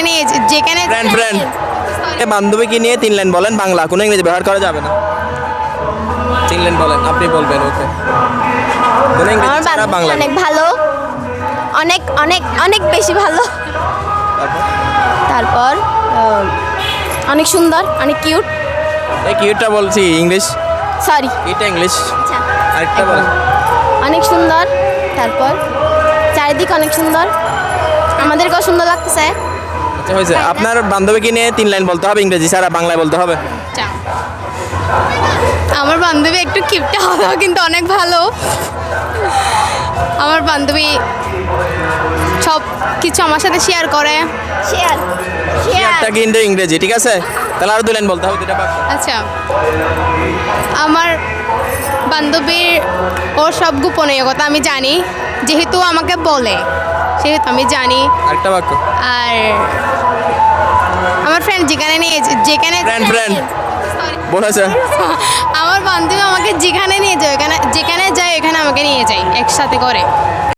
নিয়ে যেখানে ফ্রেন্ড বান্ধবীকে নিয়ে 3 লাইন বলেন বাংলা, কোনো ইংরেজি ব্যবহার করা যাবে না। 3 লাইন বলেন, আপনি বলবেন। ওকে, কোনো ইংরেজি আমার ছাড়া বান্ধবী বাংলা। অনেক ভালো, অনেক অনেক অনেক বেশি ভালো। তারপর তারপর অনেক সুন্দর, অনেক কিউট। এই কিউটটা বলছি ইংলিশ, সরি, এটা ইংলিশ। আরেকটা বলেন। অনেক সুন্দর। তারপর চারিদিক অনেক সুন্দর, আমাদেরকেও সুন্দর লাগতেছে। আচ্ছা হয়েছে। আপনার বান্ধবীকে নিয়ে 3 লাইন বলতে হবে, ইংরেজি ছাড়া বাংলায় বলতে হবে। আমার বান্ধবী একটু কিপটা হলেও কিন্তু অনেক ভালো। আমার বান্ধবী সব কিছু আমার সাথে শেয়ার করে। শেয়ার শেয়ার একটা কিন্তু ইংরেজি, ঠিক আছে? তাহলে আরো 2 লাইন বলতে হবে, 2টা বাক্য। আচ্ছা, আমার বান্ধবীর ওর সব গোপনীয় কথা আমি জানি, যেহেতু আমাকে বলে সেহেতু আমি জানি। আরেকটা বাক্য। আর আমার ফ্রেন্ড যেখানে ফ্রেন্ড বলেছে। আমার বান্ধবী আমাকে যেখানে নিয়ে যায়, যেখানে যায় এখানে আমাকে নিয়ে যায় একসাথে করে।